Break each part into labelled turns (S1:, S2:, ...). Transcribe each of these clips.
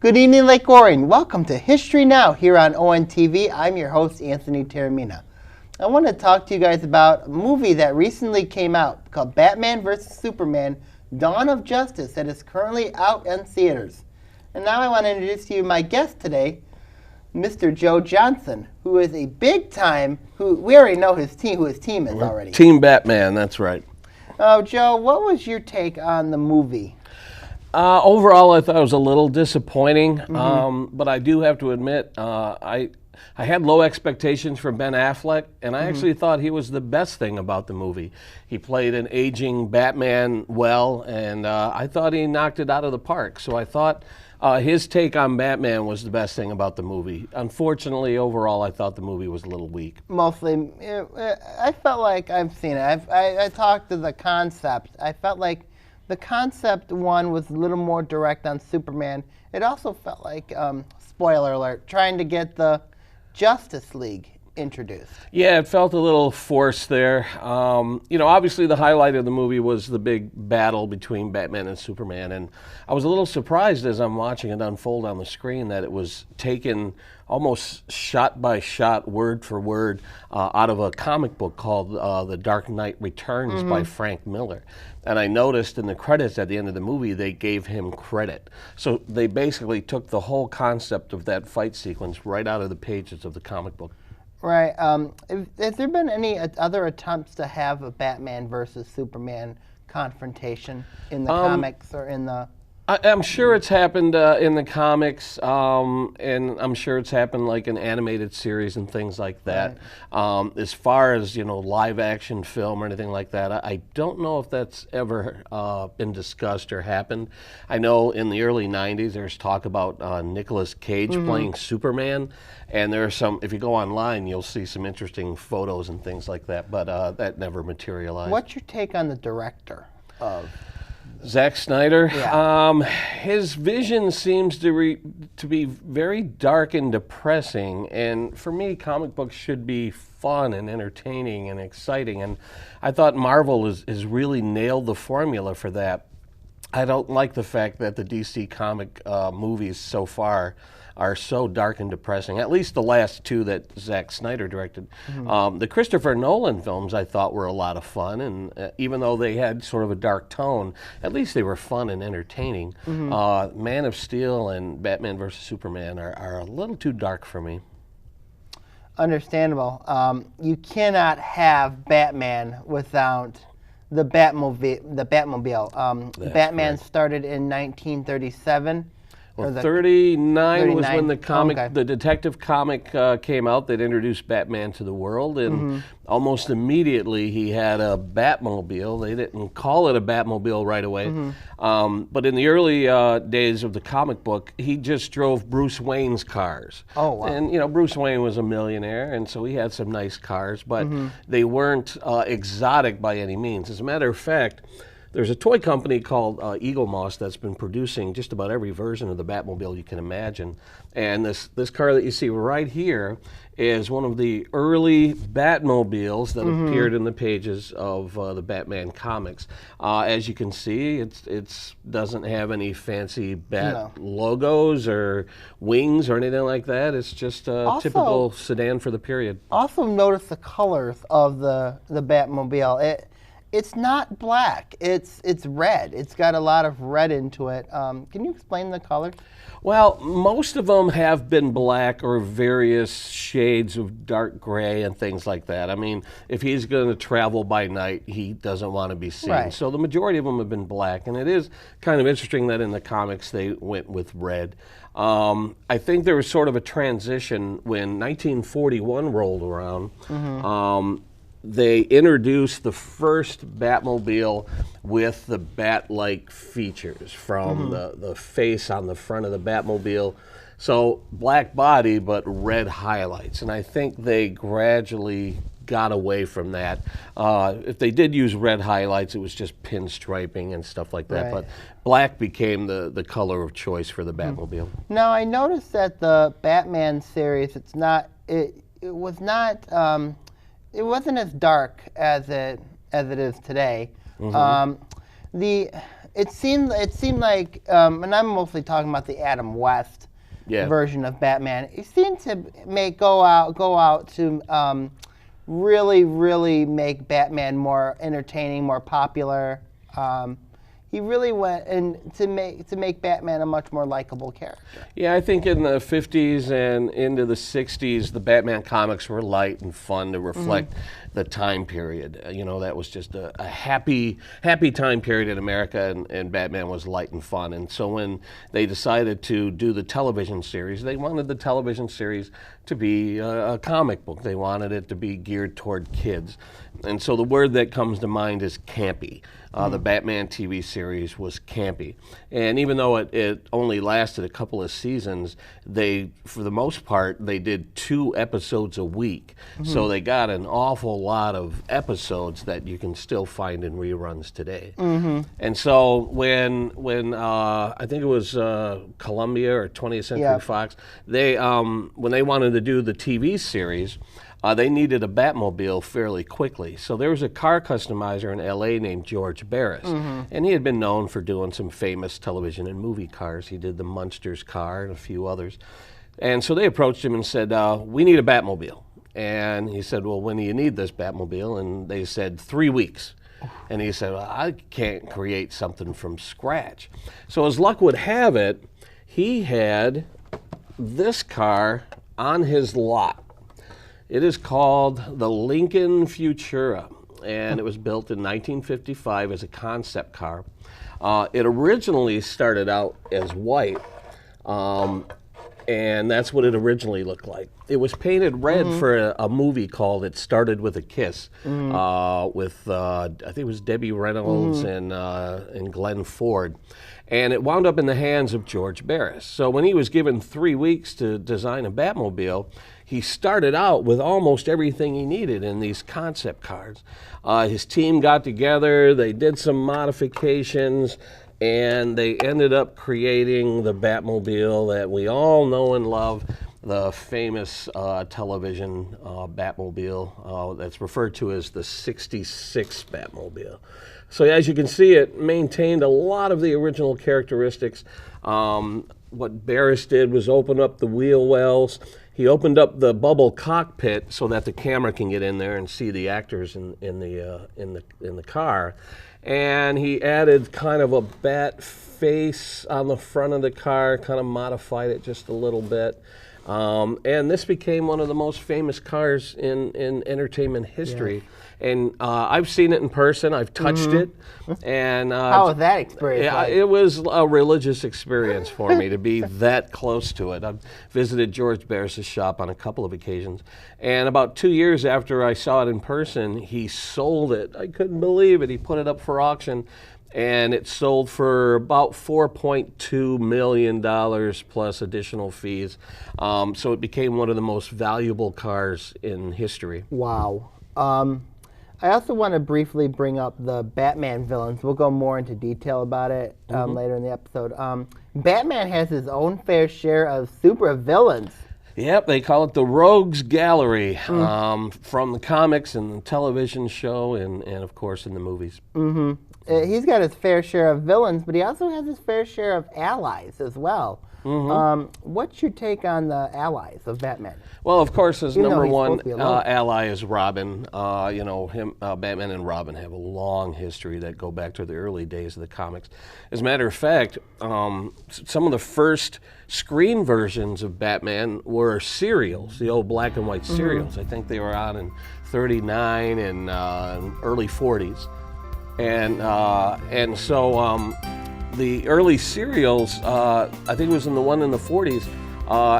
S1: Good evening, Lake Orion. Welcome to History Now here on ONTV. I'm your host, Anthony Taramina. I want to talk to you guys about a movie that recently came out called Batman vs. Superman, Dawn of Justice, that is currently out in theaters. And now I want to introduce to you my guest today, Mr. Joe Johnson, who is a big-time, we already know who his team is already.
S2: Team Batman, that's right.
S1: Oh, Joe, what was your take on the movie?
S2: Overall, I thought it was a little disappointing, but I do have to admit, I had low expectations for Ben Affleck, and I actually thought he was the best thing about the movie. He played an aging Batman well, and I thought he knocked it out of the park. So I thought his take on Batman was the best thing about the movie. Unfortunately, overall, I thought the movie was a little weak.
S1: Mostly, I felt like I've seen it. I talked to the concept. I felt like the concept one was a little more direct on Superman. It also felt like, spoiler alert, trying to get the Justice League introduced.
S2: Yeah, it felt a little forced there. Obviously the highlight of the movie was the big battle between Batman and Superman, and I was a little surprised as I'm watching it unfold on the screen that it was taken almost shot by shot, word for word, out of a comic book called The Dark Knight Returns by Frank Miller. And I noticed in the credits at the end of the movie, they gave him credit. So they basically took the whole concept of that fight sequence right out of the pages of the comic book.
S1: Right. Has there been any other attempts to have a Batman versus Superman confrontation in the comics or in the...
S2: I'm sure it's happened in the comics, and I'm sure it's happened like in animated series and things like that. Right. As far as, live action film or anything like that, I don't know if that's ever been discussed or happened. I know in the early 90s there's talk about Nicolas Cage playing Superman, and there are some, if you go online, you'll see some interesting photos and things like that, but that never materialized.
S1: What's your take on the director of...
S2: Zack Snyder,
S1: yeah.
S2: His vision seems to be very dark and depressing, and for me, comic books should be fun and entertaining and exciting, and I thought Marvel has really nailed the formula for that. I don't like the fact that the DC comic movies so far are so dark and depressing, at least the last two that Zack Snyder directed. The Christopher Nolan films I thought were a lot of fun, and even though they had sort of a dark tone, at least they were fun and entertaining. Man of Steel and Batman vs. Superman are a little too dark for me.
S1: Understandable. You cannot have Batman without the Batmobile. Batman
S2: correct.
S1: Started in 1937.
S2: Well, 39 was when the detective comic came out that introduced Batman to the world, and almost immediately he had a Batmobile. They didn't call it a Batmobile right away, but in the early days of the comic book, he just drove Bruce Wayne's cars.
S1: Oh, wow.
S2: And, Bruce Wayne was a millionaire, and so he had some nice cars, but they weren't exotic by any means. As a matter of fact, there's a toy company called Eagle Moss that's been producing just about every version of the Batmobile you can imagine. And this car that you see right here is one of the early Batmobiles that appeared in the pages of the Batman comics. As you can see, it doesn't have any fancy Bat logos or wings or anything like that. It's just a typical sedan for the period.
S1: Also notice the colors of the Batmobile. It's not black. It's red. It's got a lot of red into it. Can you explain the colors?
S2: Well, most of them have been black or various shades of dark gray and things like that. I mean, if he's going to travel by night, he doesn't want to be seen.
S1: Right.
S2: So the majority of them have been black, and it is kind of interesting that in the comics they went with red. I think there was sort of a transition when 1941 rolled around. They introduced the first Batmobile with the bat-like features from the face on the front of the Batmobile. So black body, but red highlights. And I think they gradually got away from that. If they did use red highlights, it was just pinstriping and stuff like that. Right. But black became the color of choice for the Batmobile.
S1: Now, I noticed that the Batman series, it wasn't as dark as it is today. it seemed like, and I'm mostly talking about the Adam West version of Batman. It seemed to go out to really make Batman more entertaining, more popular. He really went to make Batman a much more likable character.
S2: Yeah, I think in the 50s and into the 60s, the Batman comics were light and fun to reflect the time period. That was just a happy time period in America, and Batman was light and fun. And so when they decided to do the television series, they wanted the television series to be a comic book. They wanted it to be geared toward kids. And so the word that comes to mind is campy. The Batman TV series was campy. And even though it only lasted a couple of seasons, for the most part, they did 2 episodes a week. So they got an awful lot of episodes that you can still find in reruns today. And so when I think it was Columbia or 20th Century Fox, when they wanted to do the TV series, they needed a Batmobile fairly quickly. So there was a car customizer in LA named George Barris, and he had been known for doing some famous television and movie cars. He did the Munsters car and a few others. And so they approached him and said, we need a Batmobile. And he said, well, when do you need this Batmobile? And they said, 3 weeks. And he said, well, I can't create something from scratch. So as luck would have it, he had this car on his lot. It is called the Lincoln Futura, and it was built in 1955 as a concept car. It originally started out as white, and that's what it originally looked like. It was painted red for a movie called It Started With a Kiss, with I think it was Debbie Reynolds and Glenn Ford. And it wound up in the hands of George Barris. So when he was given 3 weeks to design a Batmobile, he started out with almost everything he needed in these concept cars. His team got together, they did some modifications, and they ended up creating the Batmobile that we all know and love, the famous television Batmobile that's referred to as the 66 Batmobile. So as you can see, it maintained a lot of the original characteristics. What Barris did was open up the wheel wells. He opened up the bubble cockpit so that the camera can get in there and see the actors in the car. And he added kind of a bat face on the front of the car, kind of modified it just a little bit. And this became one of the most famous cars in entertainment history. Yeah. And I've seen it in person. I've touched it. And
S1: how was that experience? Like?
S2: It was a religious experience for me to be that close to it. I've visited George Barris' shop on a couple of occasions. And about 2 years after I saw it in person, he sold it. I couldn't believe it. He put it up for auction. And it sold for about $4.2 million plus additional fees. So it became one of the most valuable cars in history.
S1: Wow. I also want to briefly bring up the Batman villains. We'll go more into detail about it later in the episode. Batman has his own fair share of super villains.
S2: Yep, they call it the Rogues Gallery, from the comics and the television show and of course, in the movies.
S1: He's got his fair share of villains, but he also has his fair share of allies as well. What's your take on the allies of Batman?
S2: Well, of course, his number one ally is Robin. Batman and Robin have a long history that go back to the early days of the comics. As a matter of fact, some of the first screen versions of Batman were serials, the old black and white serials. I think they were on in '39 and early '40s. And so the early serials, I think it was in the one in the '40s,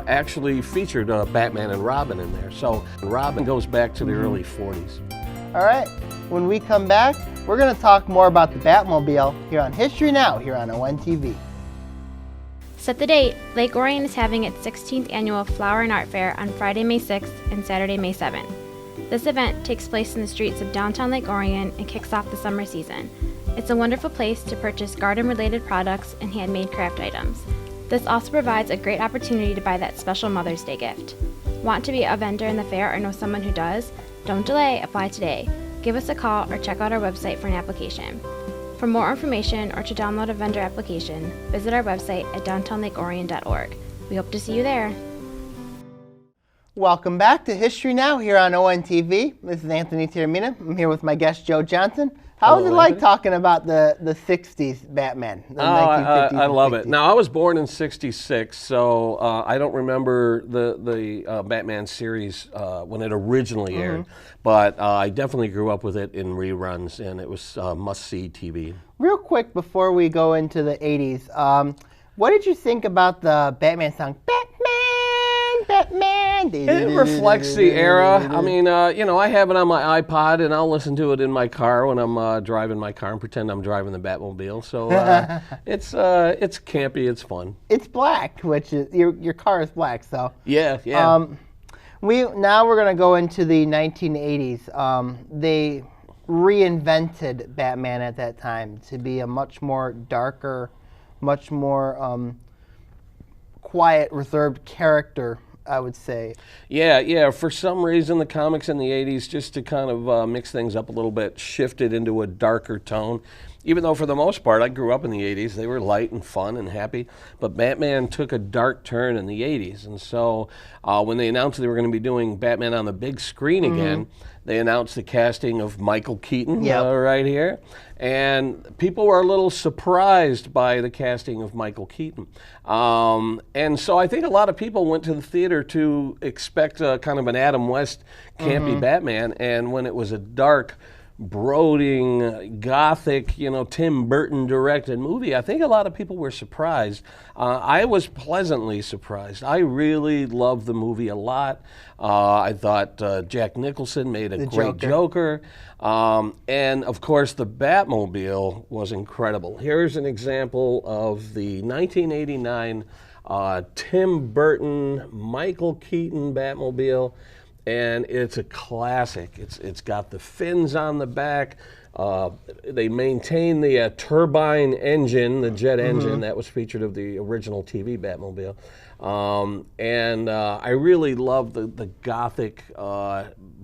S2: actually featured Batman and Robin in there. So Robin goes back to the early '40s.
S1: All right. When we come back, we're going to talk more about the Batmobile here on History Now here on ONTV.
S3: Set the date. Lake Orion is having its 16th annual Flower and Art Fair on Friday, May 6th and Saturday, May 7th. This event takes place in the streets of downtown Lake Orion and kicks off the summer season. It's a wonderful place to purchase garden-related products and handmade craft items. This also provides a great opportunity to buy that special Mother's Day gift. Want to be a vendor in the fair or know someone who does? Don't delay, apply today. Give us a call or check out our website for an application. For more information or to download a vendor application, visit our website at downtownlakeorion.org. We hope to see you there.
S1: Welcome back to History Now here on ONTV. This is Anthony Termina. I'm here with my guest, Joe Johnson. How was it like talking about the 60s Batman? The 1950s
S2: I love
S1: and
S2: it. Now, I was born in '66, so I don't remember the Batman series when it originally aired, but I definitely grew up with it in reruns, and it was must-see TV.
S1: Real quick before we go into the 80s, what did you think about the Batman song, Batman?
S2: It reflects the era. I mean, I have it on my iPod, and I'll listen to it in my car when I'm driving my car and pretend I'm driving the Batmobile. So it's campy. It's fun.
S1: It's black, which is your car is black. So
S2: yeah.
S1: We're gonna go into the 1980s. They reinvented Batman at that time to be a much more darker, much more quiet, reserved character, I would say.
S2: Yeah. For some reason, the comics in the 80s, just to kind of mix things up a little bit, shifted into a darker tone. Even though for the most part, I grew up in the 80s, they were light and fun and happy. But Batman took a dark turn in the 80s. And so when they announced they were going to be doing Batman on the big screen again, they announced the casting of Michael Keaton right here. And people were a little surprised by the casting of Michael Keaton. And so I think a lot of people went to the theater to expect kind of an Adam West campy Batman. And when it was a dark, brooding, gothic, Tim Burton directed movie, I think a lot of people were surprised. I was pleasantly surprised. I really loved the movie a lot. I thought Jack Nicholson made a great Joker. And of course, the Batmobile was incredible. Here's an example of the 1989 Tim Burton, Michael Keaton Batmobile. And it's a classic. It's got the fins on the back. They maintain the turbine engine, the jet engine that was featured of the original TV Batmobile. And I really love the gothic,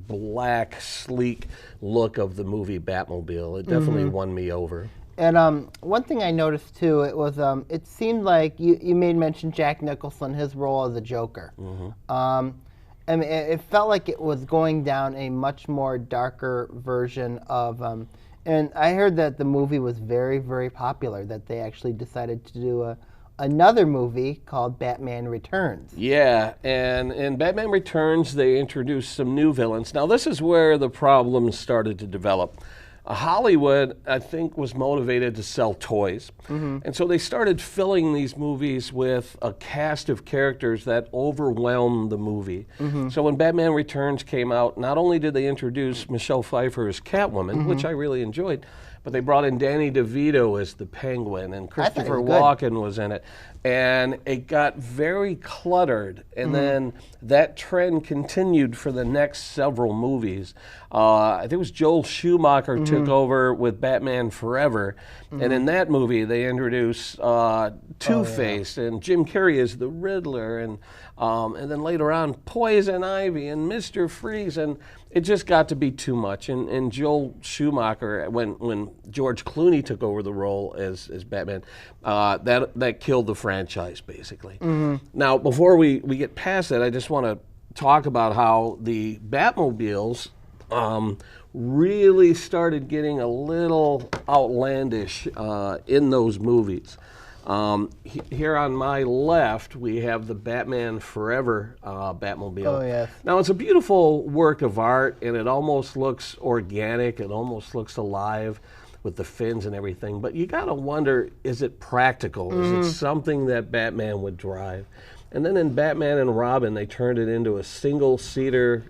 S2: black, sleek look of the movie Batmobile. It definitely won me over.
S1: And one thing I noticed too, it seemed like you made mention Jack Nicholson, his role as the Joker. I mean, it felt like it was going down a much more darker version of, and I heard that the movie was very, very popular, that they actually decided to do another movie called Batman Returns.
S2: Yeah, and in Batman Returns, they introduced some new villains. Now, this is where the problems started to develop. Hollywood, I think, was motivated to sell toys. And so they started filling these movies with a cast of characters that overwhelmed the movie. So when Batman Returns came out, not only did they introduce Michelle Pfeiffer as Catwoman, which I really enjoyed, but they brought in Danny DeVito as the Penguin, and Christopher Walken was in it. And it got very cluttered, and then that trend continued for the next several movies. I think it was Joel Schumacher took over with Batman Forever, and in that movie they introduced Two-Face and Jim Carrey as the Riddler, and then later on Poison Ivy and Mr. Freeze, and it just got to be too much. And Joel Schumacher, when George Clooney took over the role as Batman, that killed the franchise, basically. Now, before we get past that, I just want to talk about how the Batmobiles really started getting a little outlandish in those movies. Here on my left, we have the Batman Forever Batmobile.
S1: Oh, yes.
S2: Now, it's a beautiful work of art, and it almost looks organic. It almost looks alive with the fins and everything. But you got to wonder, is it practical? Is it something that Batman would drive? And then in Batman and Robin, they turned it into a single-seater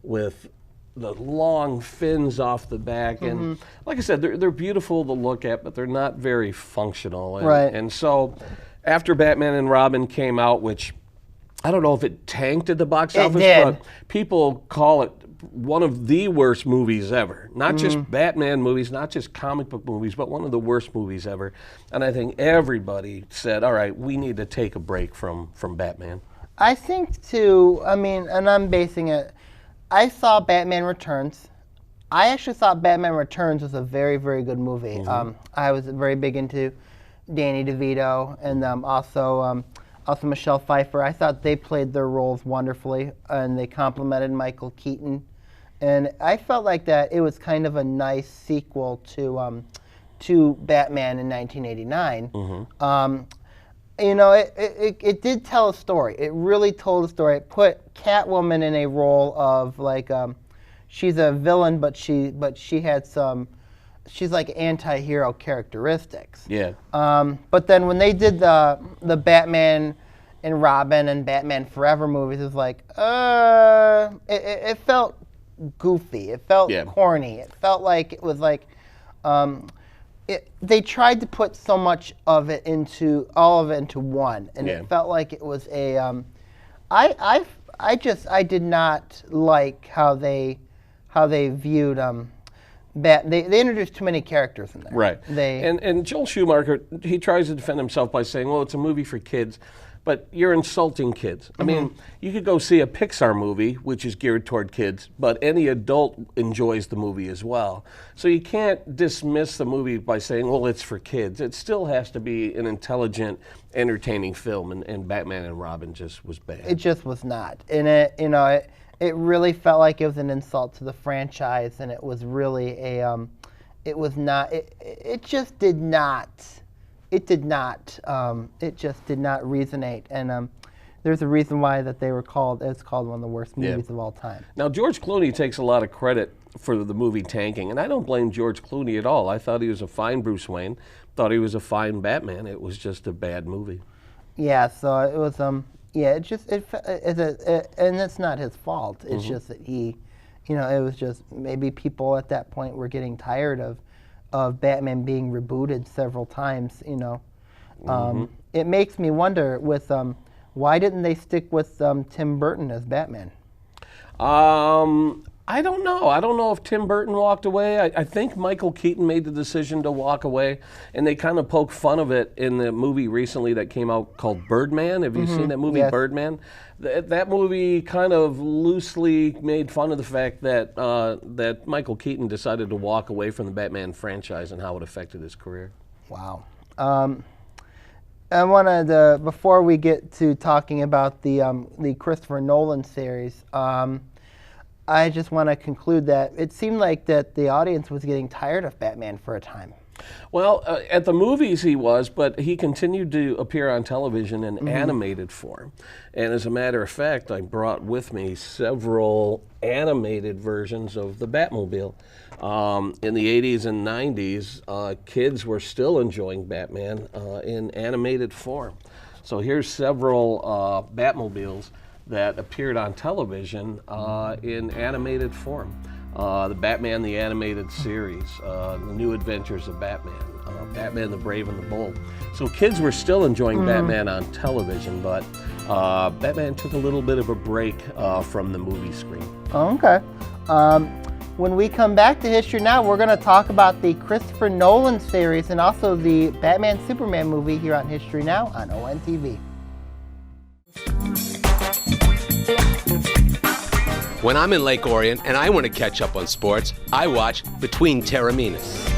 S2: with the long fins off the back, and like I said, they're beautiful to look at, but they're not very functional. And, and so after Batman and Robin came out, which I don't know if it tanked at the box office, but people call it one of the worst movies ever. Not just Batman movies, not just comic book movies, but one of the worst movies ever. And I think everybody said, all right, we need to take a break from Batman.
S1: I think too, I mean, and I'm basing it, I saw Batman Returns. I actually thought Batman Returns was a very, very good movie. I was very big into Danny DeVito and also Michelle Pfeiffer. I thought they played their roles wonderfully, and they complimented Michael Keaton. And I felt like that it was kind of a nice sequel to Batman in 1989. You know, it did tell a story. It really told a story. It put Catwoman in a role of like she's a villain, but she had some. She's like anti-hero characteristics.
S2: Yeah.
S1: But then when they did the Batman and Robin and Batman Forever movies, it was like it felt goofy. It felt corny. It felt like it was like. They tried to put so much of it into one, and it felt like it was a. I did not like how they viewed they introduced too many characters in there.
S2: Right. And Joel Schumacher, he tries to defend himself by saying, well, it's a movie for kids, but you're insulting kids. I mean, you could go see a Pixar movie, which is geared toward kids, but any adult enjoys the movie as well. So you can't dismiss the movie by saying, well, it's for kids. It still has to be an intelligent, entertaining film, and Batman and Robin just was bad.
S1: It just was not. And it really felt like it was an insult to the franchise, and it was really it was not, it just did not. It just did not resonate, and there's a reason why that it's called one of the worst movies of all time.
S2: Now, George Clooney takes a lot of credit for the movie tanking, and I don't blame George Clooney at all. I thought he was a fine Bruce Wayne, thought he was a fine Batman. It was just a bad movie.
S1: Yeah, so it was and it's not his fault. It's just that it was just maybe people at that point were getting tired of Batman being rebooted several times, It makes me wonder why didn't they stick with Tim Burton as Batman?
S2: I don't know. I don't know if Tim Burton walked away. I think Michael Keaton made the decision to walk away, and they kind of poke fun of it in the movie recently that came out called Birdman. Have you seen that movie, Birdman? That movie kind of loosely made fun of the fact that that Michael Keaton decided to walk away from the Batman franchise and how it affected his career.
S1: Wow. I wanted to, before we get to talking about the Christopher Nolan series, I just want to conclude that it seemed like that the audience was getting tired of Batman for a time.
S2: Well, at the movies he was, but he continued to appear on television in animated form. And as a matter of fact, I brought with me several animated versions of the Batmobile. In the 80s and 90s, kids were still enjoying Batman in animated form. So here's several Batmobiles that appeared on television in animated form. The Batman the Animated Series, The New Adventures of Batman, Batman the Brave and the Bold. So kids were still enjoying Batman on television, but Batman took a little bit of a break from the movie screen.
S1: Oh, okay. When we come back to History Now, we're going to talk about the Christopher Nolan series and also the Batman Superman movie here on History Now on ONTV.
S4: When I'm in Lake Orion and I want to catch up on sports, I watch Between Terraminas.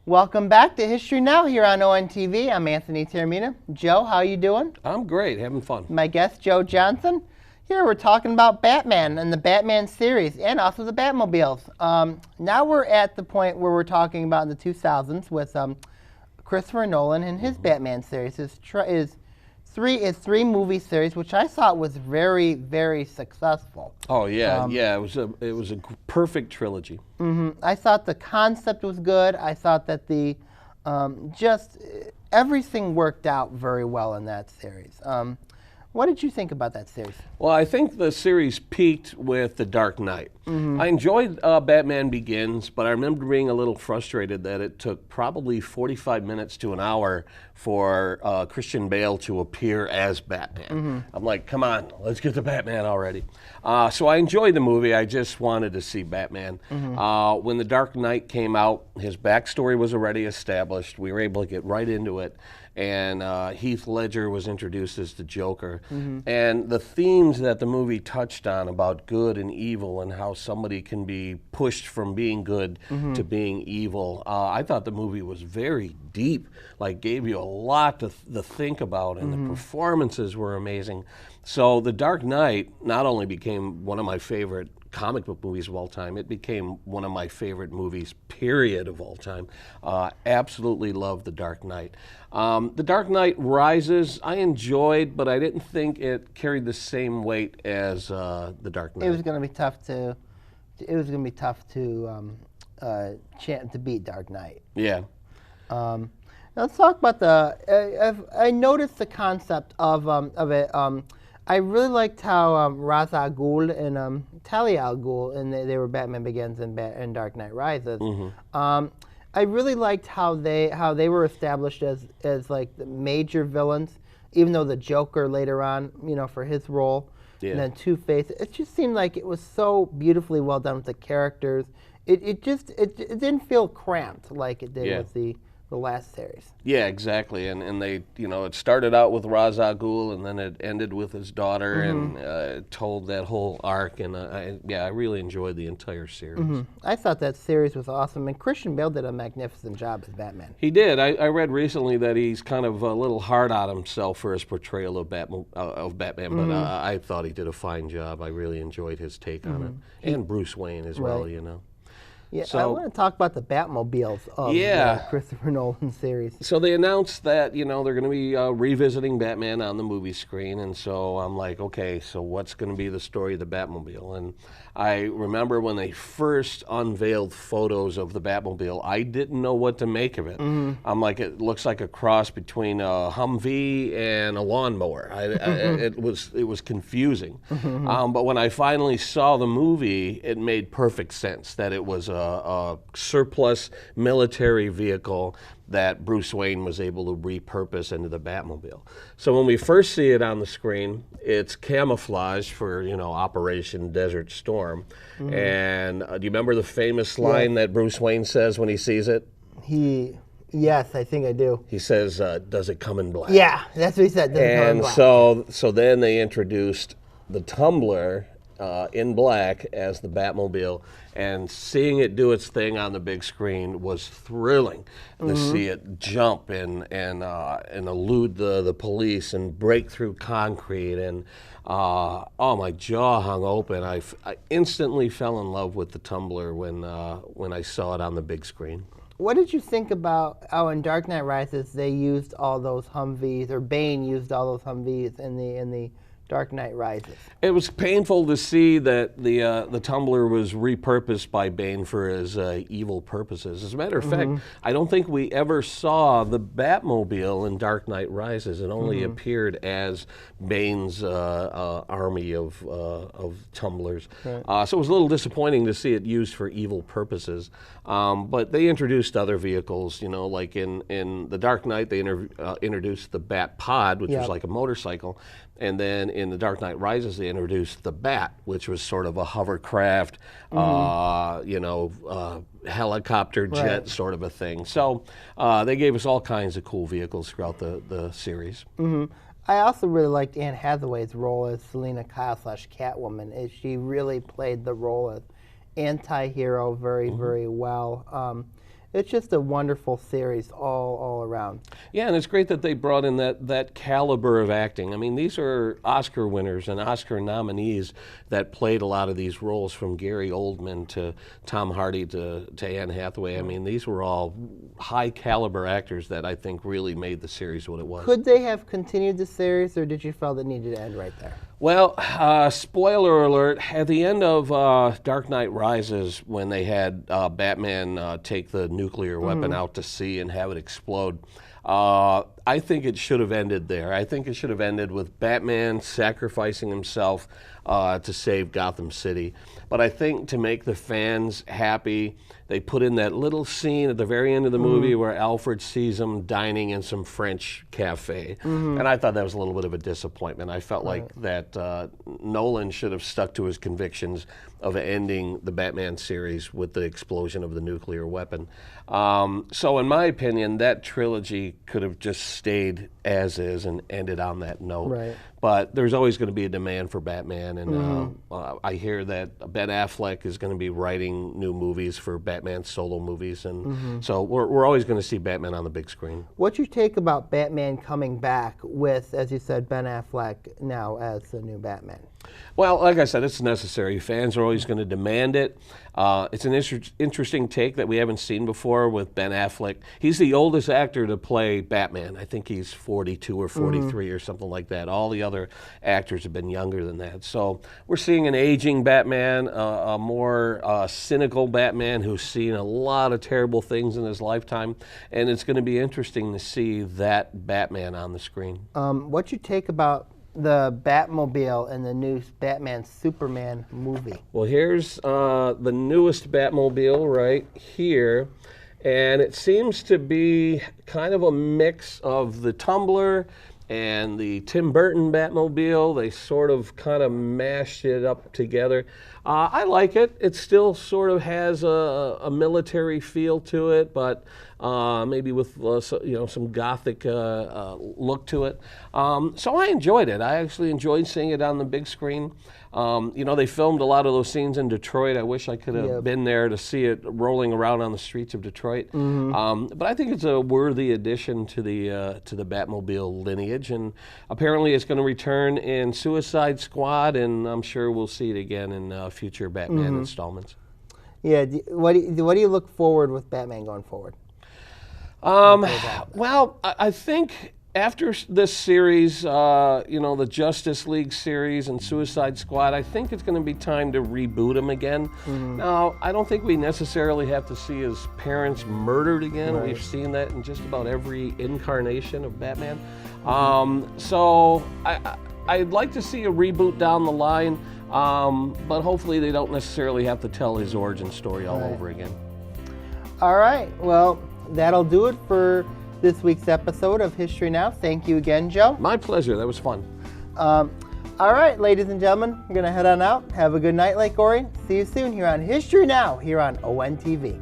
S1: Welcome back to History Now here on ONTV. I'm Anthony Terramina. Joe, how you doing?
S2: I'm great, having fun.
S1: My guest, Joe Johnson. Here we're talking about Batman and the Batman series and also the Batmobiles. Now we're at the point where we're talking about in the 2000s with Christopher Nolan and his Batman series. His three movie series, which I thought was very, very successful.
S2: Oh yeah, it was a perfect trilogy.
S1: I thought the concept was good. I thought that the just everything worked out very well in that series. What did you think about that series?
S2: Well, I think the series peaked with The Dark Knight. I enjoyed Batman Begins, but I remember being a little frustrated that it took probably 45 minutes to an hour for Christian Bale to appear as Batman. I'm like, come on, let's get to Batman already. So I enjoyed the movie. I just wanted to see Batman. When The Dark Knight came out, his backstory was already established. We were able to get right into it. And Heath Ledger was introduced as the Joker. And the themes that the movie touched on about good and evil and how somebody can be pushed from being good to being evil, I thought the movie was very deep, like gave you a lot to think about, and the performances were amazing. So The Dark Knight not only became one of my favorite comic book movies of all time, it became one of my favorite movies, period, of all time. Absolutely loved The Dark Knight. The Dark Knight Rises, I enjoyed, but I didn't think it carried the same weight as The Dark Knight.
S1: It was going to be tough to. It was going to be tough to to beat Dark Knight.
S2: Yeah.
S1: Now let's talk about I noticed the concept of it. I really liked how Ra's al Ghul and Talia al Ghul, and they were Batman Begins and Dark Knight Rises. I really liked how they were established as like the major villains, even though the Joker later on, for his role, and then Two-Face. It just seemed like it was so beautifully well done with the characters. It didn't feel cramped like it did with the last series.
S2: Yeah, exactly. And they, it started out with Ra's al Ghul, and then it ended with his daughter, and told that whole arc. And I really enjoyed the entire series.
S1: I thought that series was awesome, and Christian Bale did a magnificent job as Batman.
S2: He did. I read recently that he's kind of a little hard on himself for his portrayal of Batman, but I thought he did a fine job. I really enjoyed his take on it, and Bruce Wayne as well.
S1: Yeah,
S2: So,
S1: I want to talk about the Batmobiles of the Christopher Nolan series.
S2: So they announced that, they're going to be revisiting Batman on the movie screen, and so I'm like, okay, so what's going to be the story of the Batmobile? And I remember when they first unveiled photos of the Batmobile, I didn't know what to make of it. I'm like, it looks like a cross between a Humvee and a lawnmower. It was confusing. But when I finally saw the movie, it made perfect sense that it was a surplus military vehicle that Bruce Wayne was able to repurpose into the Batmobile. So when we first see it on the screen, it's camouflage for, Operation Desert Storm. And do you remember the famous line that Bruce Wayne says when he sees it?
S1: Yes, I think I do.
S2: He says, does it come in black?
S1: Yeah, that's what he said. Does it come in black?
S2: So then they introduced the Tumbler in black as the Batmobile, and seeing it do its thing on the big screen was thrilling. To see it jump and elude the police and break through concrete, and my jaw hung open. I instantly fell in love with the Tumbler when I saw it on the big screen.
S1: What did you think about how in Dark Knight Rises they used all those Humvees, or Bane used all those Humvees in the Dark Knight Rises?
S2: It was painful to see that the Tumbler was repurposed by Bane for his evil purposes. As a matter of fact, I don't think we ever saw the Batmobile in Dark Knight Rises. It only appeared as Bane's army of Tumblers. Right. So it was a little disappointing to see it used for evil purposes. But they introduced other vehicles, like in the Dark Knight, they introduced the Bat Pod, which was like a motorcycle. And then in The Dark Knight Rises, they introduced the Bat, which was sort of a hovercraft, helicopter jet sort of a thing. So they gave us all kinds of cool vehicles throughout the series.
S1: I also really liked Anne Hathaway's role as Selina Kyle / Catwoman. She really played the role as anti-hero very, very well. It's just a wonderful series all around.
S2: Yeah, and it's great that they brought in that caliber of acting. I mean, these are Oscar winners and Oscar nominees that played a lot of these roles, from Gary Oldman to Tom Hardy to Anne Hathaway. I mean, these were all high caliber actors that I think really made the series what it was.
S1: Could they have continued the series, or did you feel it needed to end right there?
S2: Well, spoiler alert, at the end of Dark Knight Rises, when they had Batman take the nuclear weapon out to sea and have it explode, I think it should have ended there. I think it should have ended with Batman sacrificing himself to save Gotham City. But I think to make the fans happy, they put in that little scene at the very end of the movie where Alfred sees him dining in some French cafe. And I thought that was a little bit of a disappointment. I felt like that Nolan should have stuck to his convictions of ending the Batman series with the explosion of the nuclear weapon. So in my opinion, that trilogy could have just stayed as is and ended on that note.
S1: Right.
S2: but there's always going to be a demand for Batman, and I hear that Ben Affleck is going to be writing new movies for Batman solo movies, and so we're always going to see Batman on the big screen.
S1: What's your take about Batman coming back with, as you said, Ben Affleck now as the new Batman?
S2: Well, like I said, it's necessary. Fans are always going to demand it. It's an interesting take that we haven't seen before with Ben Affleck. He's the oldest actor to play Batman. I think he's 42 or 43 or something like that. All the other actors have been younger than that. So we're seeing an aging Batman, a more cynical Batman who's seen a lot of terrible things in his lifetime. And it's going to be interesting to see that Batman on the screen.
S1: What's your take about the Batmobile in the new Batman Superman movie?
S2: Well, here's the newest Batmobile right here, and it seems to be kind of a mix of the Tumbler and the Tim Burton Batmobile. They sort of kind of mashed it up together. I like it. It still sort of has a military feel to it, but maybe with some gothic look to it. So I enjoyed it. I actually enjoyed seeing it on the big screen. They filmed a lot of those scenes in Detroit. I wish I could have been there to see it rolling around on the streets of Detroit. But I think it's a worthy addition to the Batmobile lineage, and apparently it's going to return in Suicide Squad, and I'm sure we'll see it again in future Batman installments.
S1: Yeah. What do you look forward with Batman going forward?
S2: Well, I think after this series, the Justice League series and Suicide Squad, I think it's going to be time to reboot him again. Now, I don't think we necessarily have to see his parents murdered again. We've seen that in just about every incarnation of Batman. So I'd like to see a reboot down the line, but hopefully they don't necessarily have to tell his origin story all over again.
S1: All right. Well, that'll do it for this week's episode of History Now. Thank you again, Joe.
S2: My pleasure. That was fun.
S1: All right, ladies and gentlemen, I'm going to head on out. Have a good night, Lake Orion. See you soon here on History Now, here on ONTV.